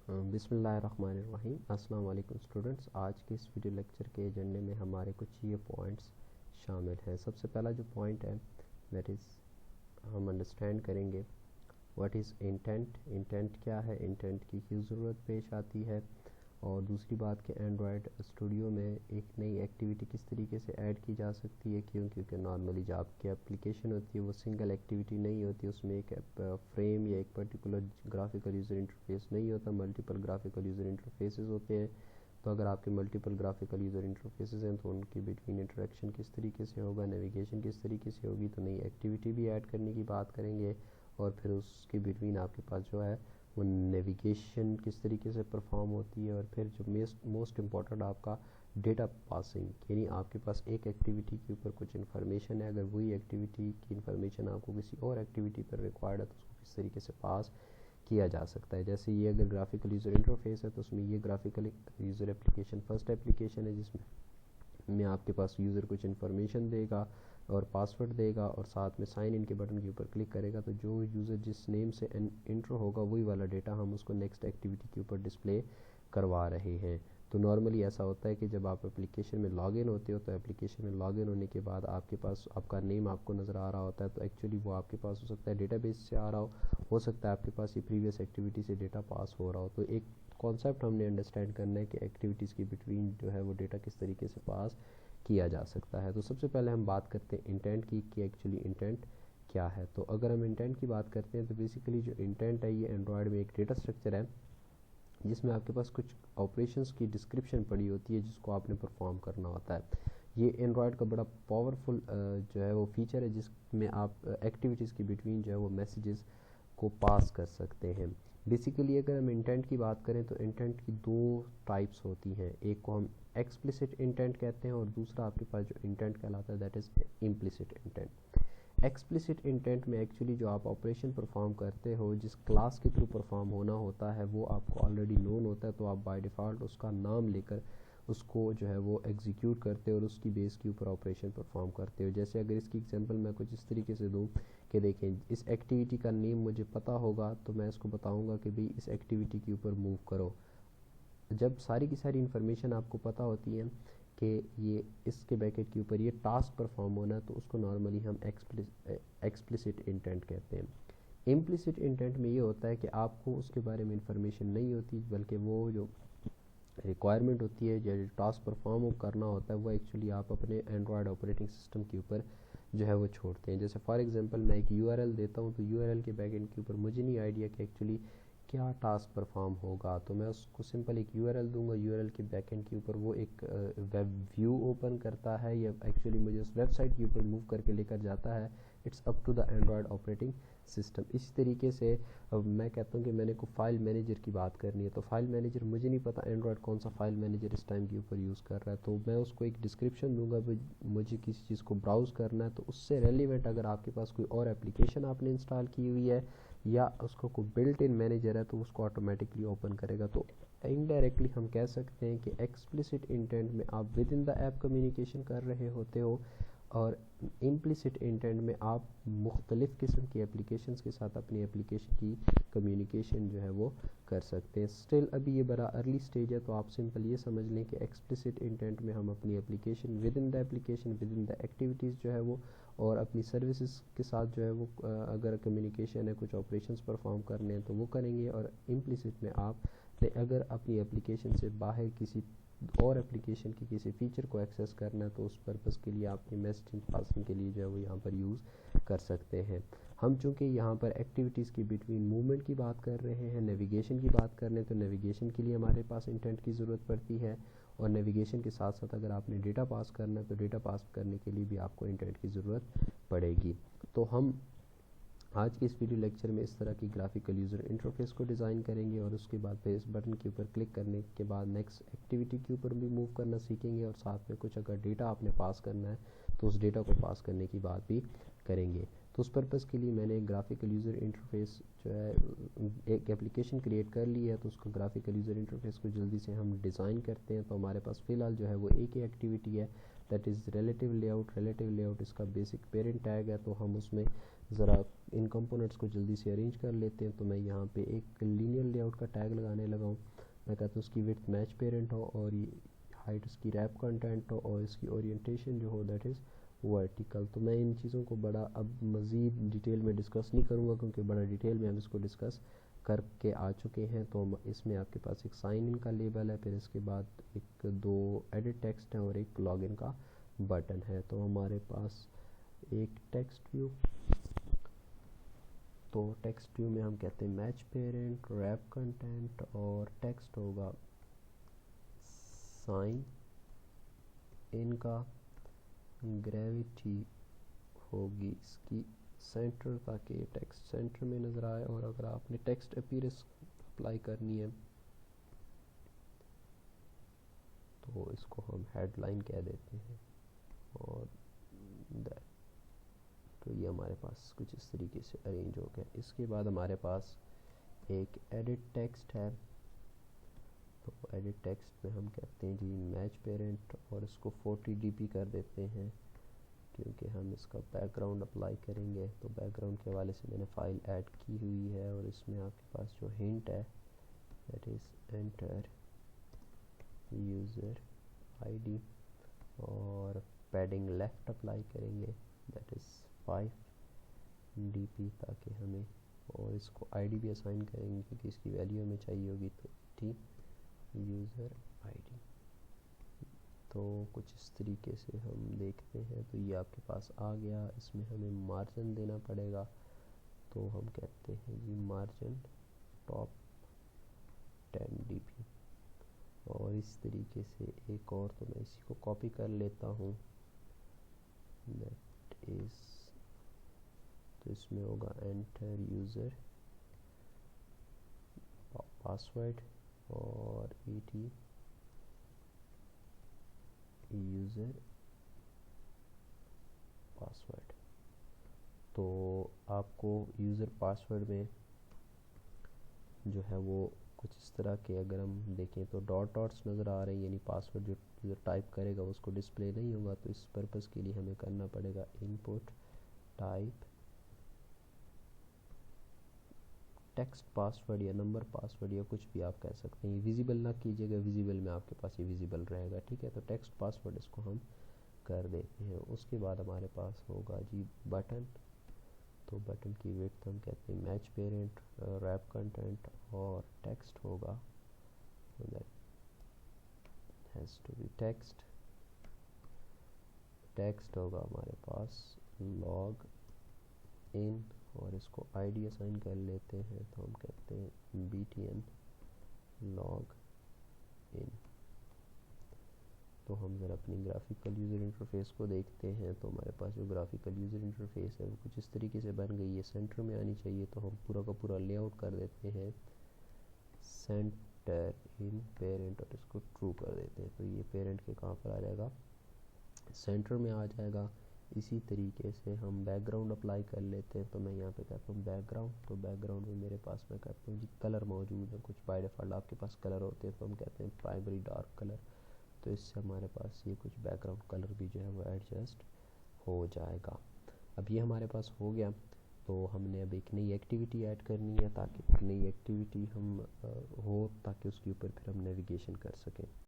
बिस्मिल्लाहिर्रहमानिर्रहीम। अस्सलाम वालेकुम स्टूडेंट्स। आज के इस वीडियो लेक्चर के एजेंडे में हमारे कुछ ये पॉइंट्स शामिल हैं। सबसे पहला जो पॉइंट है दैट इज़ हम अंडरस्टैंड करेंगे व्हाट इज़ इंटेंट। इंटेंट क्या है, इंटेंट की क्यों ज़रूरत पेश आती है, और दूसरी बात कि एंड्रॉयड स्टूडियो में एक नई एक्टिविटी किस तरीके से ऐड की जा सकती है। क्योंकि नॉर्मली जो आपकी एप्लीकेशन होती है वो सिंगल एक्टिविटी नहीं होती, उसमें एक फ्रेम या एक पर्टिकुलर ग्राफिकल यूज़र इंटरफेस नहीं होता, मल्टीपल ग्राफिकल यूज़र इंटरफेसेस होते हैं। तो अगर आपके मल्टीपल ग्राफिकल यूज़र इंटरफेसेस हैं तो उनकी बिटवीन इंटरेक्शन किस तरीके से होगा, नेविगेशन किस तरीके से होगी। तो नई एक्टिविटी भी ऐड करने की बात करेंगे, और फिर उसके बिटवीन आपके पास जो है वो नेविगेशन किस तरीके से परफॉर्म होती है। और फिर जो मोस्ट इम्पॉर्टेंट आपका डेटा पासिंग, यानी आपके पास एक एक्टिविटी के ऊपर कुछ इन्फॉर्मेशन है, अगर वही एक्टिविटी की इन्फॉर्मेशन आपको किसी और एक्टिविटी पर रिक्वायर्ड है तो उसको किस तरीके से पास किया जा सकता है। जैसे ये अगर ग्राफिकल यूज़र इंटरफेस है तो उसमें ये graphical user application first application है, जिसमें आपके पास यूज़र कुछ इन्फॉर्मेशन देगा और पासवर्ड देगा और साथ में साइन इन के बटन के ऊपर क्लिक करेगा, तो जो यूज़र जिस नेम से इंटर होगा वही वाला डेटा हम उसको नेक्स्ट एक्टिविटी के ऊपर डिस्प्ले करवा रहे हैं। तो नॉर्मली ऐसा होता है कि जब आप एप्लीकेशन में लॉगिन होते हो तो एप्लीकेशन में लॉगिन होने के बाद आपके पास आपका नेम आपको नज़र आ रहा होता है, तो एक्चुअली वो आपके पास हो सकता है डेटाबेस से आ रहा हो सकता है आपके पास ये प्रीवियस एक्टिविटी से डेटा पास हो रहा हो। तो एक कॉन्सेप्ट हमने अंडरस्टैंड करना है कि एक्टिविटीज़ के बिटवीन जो है वो डेटा किस तरीके से पास किया जा सकता है। तो सबसे पहले हम बात करते हैं इंटेंट की कि एक्चुअली इंटेंट क्या है। तो अगर हम इंटेंट की बात करते हैं तो बेसिकली जो इंटेंट है ये एंड्रॉयड में एक डेटा स्ट्रक्चर है जिसमें आपके पास कुछ ऑपरेशंस की डिस्क्रिप्शन पड़ी होती है जिसको आपने परफॉर्म करना होता है। ये एंड्रॉयड का बड़ा पावरफुल जो है वो फीचर है जिसमें आप एक्टिविटीज़ के बिटवीन जो है वो मैसेजेस को पास कर सकते हैं। बेसिकली अगर हम इंटेंट की बात करें तो इंटेंट की दो टाइप्स होती हैं, एक को हम एक्सप्लिसिट इंटेंट कहते हैं और दूसरा आपके पास जो इंटेंट कहलाता है that is implicit intent. Explicit intent में एक्चुअली जो आप ऑपरेशन परफॉर्म करते हो, जिस क्लास के थ्रू परफॉर्म होना होता है वो आपको ऑलरेडी नोन होता है, तो आप बाय डिफ़ॉल्ट उसका नाम लेकर उसको जो है वो एग्जीक्यूट करते हो और उसकी बेस के ऊपर ऑपरेशन परफॉर्म करते हो। जैसे अगर इसकी एग्जांपल मैं कुछ इस तरीके से दूं कि देखें इस एक्टिविटी का नेम मुझे पता होगा तो मैं इसको बताऊंगा कि भाई इस एक्टिविटी के ऊपर मूव करो। जब सारी की सारी इन्फॉर्मेशन आपको पता होती है कि ये इसके ब्रैकेट के ऊपर ये टास्क परफॉर्म होना है, तो उसको नॉर्मली हम एक्सप्लिसिट इंटेंट कहते हैं। इम्प्लिसिट इंटेंट में ये होता है कि आपको उसके बारे में इंफॉर्मेशन नहीं होती, बल्कि वो जो रिक्वायरमेंट होती है, जो टास्क परफॉर्म करना होता है, वो एक्चुअली आप अपने एंड्रॉयड ऑपरेटिंग सिस्टम के ऊपर जो है वो छोड़ते हैं। जैसे फॉर एग्जांपल मैं एक यूआरएल देता हूँ, तो यूआरएल के बैकएंड के ऊपर मुझे नहीं आइडिया कि एक्चुअली क्या टास्क परफॉर्म होगा, तो मैं उसको सिंपल एक यूआरएल दूंगा। यूआरएल के बैकएंड के ऊपर वो एक वेब व्यू ओपन करता है या एक्चुअली मुझे उस वेबसाइट के ऊपर मूव करके लेकर जाता है। It's up to the Android operating system. इसी तरीके से अब मैं कहता हूँ कि मैंने को फाइल मैनेजर की बात करनी है, तो फाइल मैनेजर मुझे नहीं पता एंड्रॉयड कौन सा फाइल मैनेजर इस टाइम के ऊपर यूज़ कर रहा है, तो मैं उसको एक डिस्क्रिप्शन दूंगा मुझे किसी चीज़ को ब्राउज़ करना है, तो उससे रेलिवेंट अगर आपके पास कोई और एप्लीकेशन आपने इंस्टॉल की हुई है या उसको कोई बिल्ट इन मैनेजर है तो उसको ऑटोमेटिकली ओपन करेगा। तो इनडायरेक्टली हम कह सकते हैं कि एक्सप्लिसिट इंटेंट में आप with in the app communication कर रहे होते हो, और इम्प्लिसिट इंटेंट में आप मुख्तलिफ़ किस्म की एप्लीकेशंस के साथ अपनी एप्लीकेशन की कम्युनिकेशन जो है वो कर सकते हैं। स्टिल अभी ये बड़ा अर्ली स्टेज है, तो आप सिंपल ये समझ लें कि एक्सप्लिसिट इंटेंट में हम अपनी application with in the activities जो है वो और अपनी सर्विसेज के साथ जो है वो अगर कम्युनिकेशन है, कुछ ऑपरेशंस परफॉर्म करने हैं तो वो करेंगे। और इम्प्लिसिट में आप अगर अपनी एप्लीकेशन से बाहर किसी और एप्लीकेशन की किसी फीचर को एक्सेस करना है तो उस पर्पज़ के लिए आपकी मैसेजिंग पासिंग के लिए जो है वो यहाँ पर यूज़ कर सकते हैं। हम चूँकि यहाँ पर एक्टिविटीज़ की बिटवीन मूवमेंट की बात कर रहे हैं, नेविगेशन की बात कर रहे हैं, तो नेविगेशन के लिए हमारे पास इंटेंट की ज़रूरत पड़ती है, और नेविगेशन के साथ साथ अगर आपने डेटा पास करना है तो डेटा पास करने के लिए भी आपको इंटेंट की ज़रूरत पड़ेगी। तो हम आज के इस वीडियो लेक्चर में इस तरह की ग्राफिकल यूज़र इंटरफेस को डिज़ाइन करेंगे, और उसके बाद फिर इस बटन के ऊपर क्लिक करने के बाद नेक्स्ट एक्टिविटी के ऊपर भी मूव करना सीखेंगे, और साथ में कुछ अगर डेटा आपने पास करना है तो उस डेटा को पास करने की बात भी करेंगे। तो उस पर्पज़ के लिए मैंने एक ग्राफिकल यूज़र इंटरफेस जो है एक एप्लीकेशन क्रिएट कर ली है, तो उसको ग्राफिकल यूज़र इंटरफेस को जल्दी से हम डिज़ाइन करते हैं। तो हमारे पास फ़िलहाल जो है वो एक ही एक्टिविटी है that is relative layout. Relative layout इसका बेसिक पेरेंट टैग है, तो हम उसमें ज़रा इन कंपोनेंट्स को जल्दी से अरेंज कर लेते हैं। तो मैं यहाँ पे एक लीनियर लेआउट का टैग लगाने लगा हूँ। मैं कहता हूँ उसकी विड्थ मैच पेरेंट हो और ये हाइट उसकी रैप कंटेंट हो और इसकी ओरिएंटेशन जो हो दैट इज़ वर्टिकल। तो मैं इन चीज़ों को बड़ा अब मज़ीद डिटेल में डिस्कस नहीं करूँगा क्योंकि बड़ा डिटेल में हम इसको डिस्कस करके आ चुके हैं। तो इसमें आपके पास एक साइन इन का लेबल है, फिर इसके बाद एक 2 एडिट टेक्स्ट हैं और एक लॉगिन का बटन है। तो हमारे पास एक टेक्स्ट व्यू, तो टेक्स्ट व्यू में हम कहते हैं मैच पेरेंट, रैप कंटेंट और टेक्स्ट होगा साइन इनका, ग्रेविटी होगी इसकी सेंटर ताकि टेक्स्ट सेंटर में नज़र आए। और अगर आपने टेक्स्ट अपीयरेंस अप्लाई करनी है तो इसको हम हेडलाइन कह देते हैं। और तो ये हमारे पास कुछ इस तरीके से अरेंज हो गया। इसके बाद हमारे पास एक एडिट टेक्स्ट है। तो एडिट टेक्स्ट में हम कहते हैं जी मैच पेरेंट और इसको 40 dp कर देते हैं क्योंकि हम इसका बैकग्राउंड अप्लाई करेंगे। तो बैकग्राउंड के हवाले से मैंने फ़ाइल ऐड की हुई है और इसमें आपके पास जो हिंट है that is enter user ID और पैडिंग लेफ़्ट अप्लाई करेंगे दैट इज़ 5 dp ताकि हमें, और इसको आईडी भी असाइन करेंगे क्योंकि इसकी वैल्यू हमें चाहिए होगी। तो यूज़र आईडी, तो कुछ इस तरीके से हम देखते हैं। तो ये आपके पास आ गया। इसमें हमें मार्जिन देना पड़ेगा। तो हम कहते हैं जी मार्जिन टॉप 10 dp और इस तरीके से एक और, तो मैं इसी को कॉपी कर लेता हूँ दैट इज़, तो इसमें होगा एंटर यूज़र पासवर्ड और यूज़र पासवर्ड। तो आपको यूज़र पासवर्ड में जो है वो कुछ इस तरह के, अगर हम देखें तो डॉट्स नज़र आ रहे हैं, यानी पासवर्ड जो यूज़र टाइप करेगा उसको डिस्प्ले नहीं होगा। तो इस पर्पज़ के लिए हमें करना पड़ेगा इनपुट टाइप टेक्स्ट पासवर्ड या नंबर पासवर्ड या कुछ भी आप कह सकते हैं। विजिबल ना कीजिएगा, विजिबल में आपके पास ये विजिबल रहेगा, ठीक है। तो टेक्स्ट पासवर्ड इसको हम कर देते हैं। उसके बाद हमारे पास होगा जी बटन। तो बटन की विड्थ हम कहते हैं मैच पेरेंट, रैप कंटेंट और टेक्स्ट होगा that has to be text. Text होगा हमारे पास लॉग इन और इसको आईडी असाइन कर लेते हैं। तो हम कहते हैं btn लॉग इन। तो हम ज़रा अपनी ग्राफिकल यूज़र इंटरफेस को देखते हैं। तो हमारे पास जो ग्राफिकल यूज़र इंटरफेस है वो कुछ इस तरीके से बन गई है, सेंटर में आनी चाहिए। तो हम पूरा का पूरा लेआउट कर देते हैं सेंटर इन पेरेंट और इसको ट्रू कर देते हैं। तो ये पेरेंट के कहाँ पर आ जाएगा, सेंटर में आ जाएगा। इसी तरीके से हम बैकग्राउंड अप्लाई कर लेते हैं। तो मैं यहाँ पे कहता हूँ बैकग्राउंड। तो बैकग्राउंड में मेरे पास मैं कहता हूँ जी कलर मौजूद है, कुछ बाय डिफ़ॉल्ट आपके पास कलर होते हैं। तो हम कहते हैं प्राइमरी डार्क कलर। तो इससे हमारे पास ये कुछ बैकग्राउंड कलर भी जो है वो एडजस्ट हो जाएगा। अब ये हमारे पास हो गया। तो हमने अब एक नई एक्टिविटी ऐड करनी है ताकि नई एक्टिविटी हम हो ताकि उसके ऊपर फिर हम नेविगेशन कर सकें।